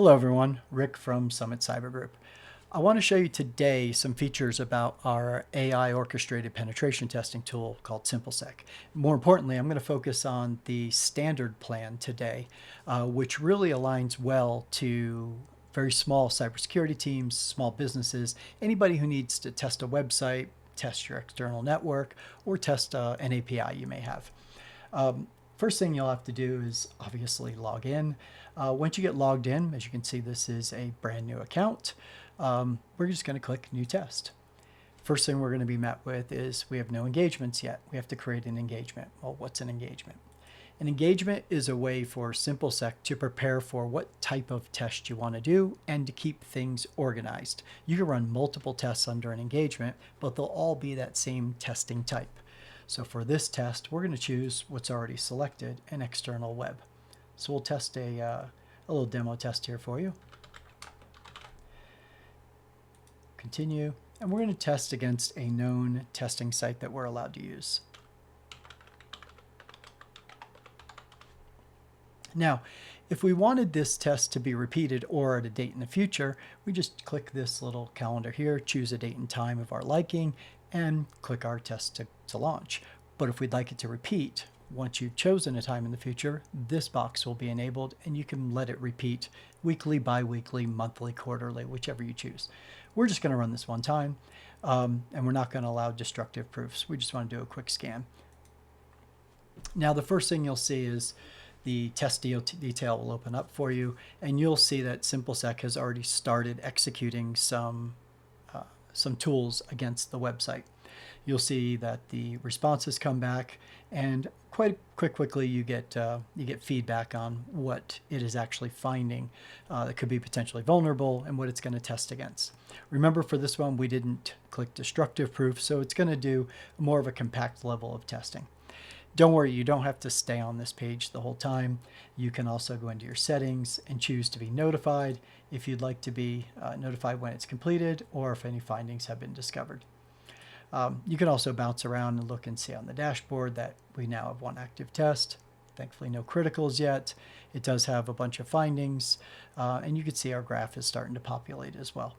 Hello everyone, Rick from Summit Cyber Group. I want to show you today some features about our AI orchestrated penetration testing tool called Simplesec. More importantly, I'm going to focus on the standard plan today, which really aligns well to very small cybersecurity teams, small businesses, anybody who needs to test a website, test your external network, or test an API you may have. First thing you'll have to do is obviously log in. Once you get logged in, as you can see, this is a brand new account. We're just going to click New Test. First thing we're going to be met with is we have no engagements yet. We have to create an engagement. Well, what's an engagement? An engagement is a way for Simplesec to prepare for what type of test you want to do and to keep things organized. You can run multiple tests under an engagement, but they'll all be that same testing type. So for this test, we're going to choose what's already selected, an external web. So we'll test a little demo test here for you. Continue, and we're going to test against a known testing site that we're allowed to use. Now, if we wanted this test to be repeated or at a date in the future, we just click this little calendar here, choose a date and time of our liking, and click our test to launch. But if we'd like it to repeat, once you've chosen a time in the future, this box will be enabled and you can let it repeat weekly, bi-weekly, monthly, quarterly, whichever you choose. We're just going to run this one time, and we're not going to allow destructive proofs. We just want to do a quick scan. Now, the first thing you'll see is the test detail will open up for you, and you'll see that Simplesec has already started executing some tools against the website. You'll see that the responses come back, and quite quickly you get feedback on what it is actually finding that could be potentially vulnerable and what it's going to test against. Remember, for this one we didn't click destructive proof, so it's going to do more of a compact level of testing. Don't worry, you don't have to stay on this page the whole time. You can also go into your settings and choose to be notified if you'd like to be notified when it's completed or if any findings have been discovered. You can also bounce around and look and see on the dashboard that we now have one active test. Thankfully, no criticals yet. It does have a bunch of findings, and you can see our graph is starting to populate as well.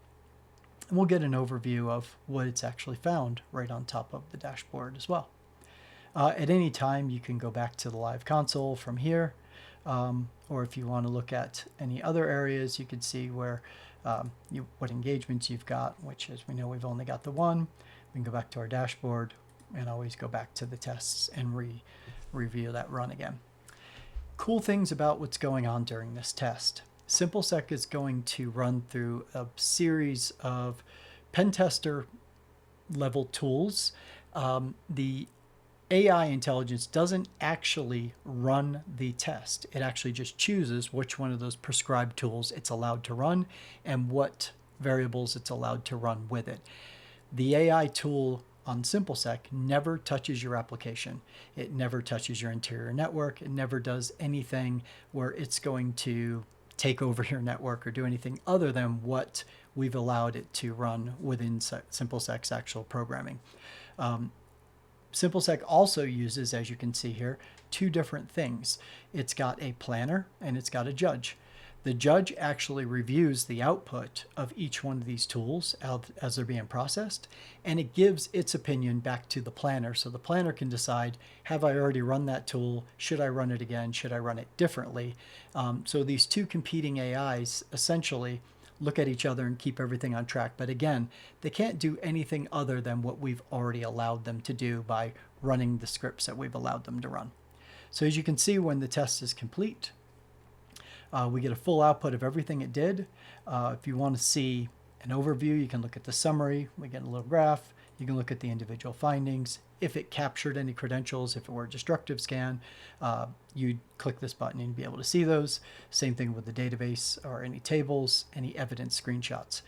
And we'll get an overview of what it's actually found right on top of the dashboard as well. At any time, you can go back to the live console from here, or if you want to look at any other areas, you can see where what engagements you've got, which, as we know, we've only got the one. We can go back to our dashboard and always go back to the tests and review that run again. Cool things about what's going on during this test. Simplesec is going to run through a series of pen tester level tools. The AI intelligence doesn't actually run the test. It actually just chooses which one of those prescribed tools it's allowed to run and what variables it's allowed to run with it. The AI tool on Simplesec never touches your application. It never touches your interior network. It never does anything where it's going to take over your network or do anything other than what we've allowed it to run within Simplesec's actual programming. Simplesec also uses, as you can see here, two different things. It's got a planner and it's got a judge. The judge actually reviews the output of each one of these tools as they're being processed, and it gives its opinion back to the planner. So the planner can decide, have I already run that tool? Should I run it again? Should I run it differently? So these two competing AIs essentially look at each other and keep everything on track. But again, they can't do anything other than what we've already allowed them to do by running the scripts that we've allowed them to run. So as you can see, when the test is complete, we get a full output of everything it did. If you want to see an overview, you can look at the summary. We get a little graph. You can look at the individual findings. If it captured any credentials, if it were a destructive scan, you'd click this button and you'd be able to see those. Same thing with the database or any tables, any evidence screenshots.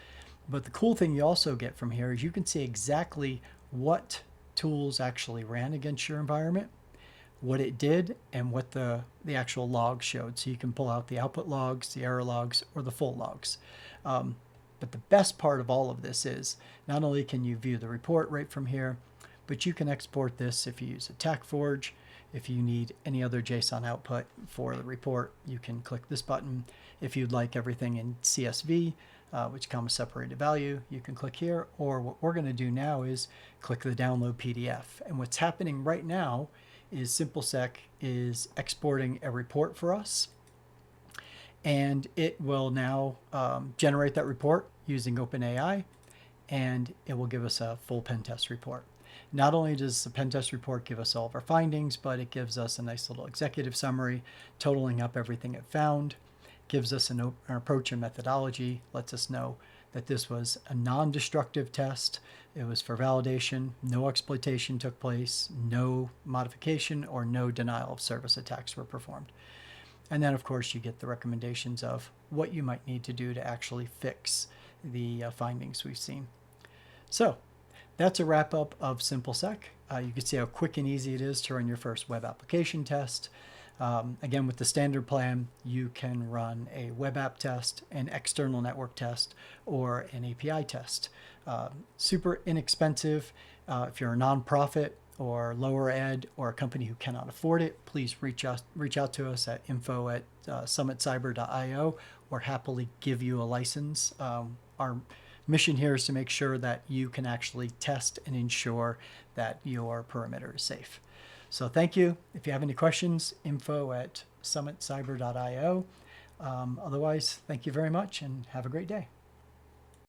But the cool thing you also get from here is you can see exactly what tools actually ran against your environment, what it did, and what the actual log showed. So you can pull out the output logs, the error logs, or the full logs. But the best part of all of this is not only can you view the report right from here, but you can export this if you use AttackForge. If you need any other JSON output for the report, you can click this button. If you'd like everything in CSV, which comma separated value, you can click here. Or what we're going to do now is click the download PDF. And what's happening right now is Simplesec is exporting a report for us. And it will now generate that report using OpenAI, and it will give us a full pen test report. Not only does the pen test report give us all of our findings, but it gives us a nice little executive summary totaling up everything it found, gives us an approach and methodology, lets us know that this was a non-destructive test. It was for validation, no exploitation took place, no modification or no denial of service attacks were performed. And then, of course, you get the recommendations of what you might need to do to actually fix the findings we've seen. So that's a wrap up of Simplesec. You can see how quick and easy it is to run your first web application test. Again, with the standard plan, you can run a web app test, an external network test, or an API test. Super inexpensive. If you're a nonprofit or lower ed or a company who cannot afford it, please reach out to us at info@summitcyber.io. We'll happily give you a license. Our mission here is to make sure that you can actually test and ensure that your perimeter is safe. So thank you. If you have any questions, info@summitcyber.io. Otherwise, thank you very much and have a great day.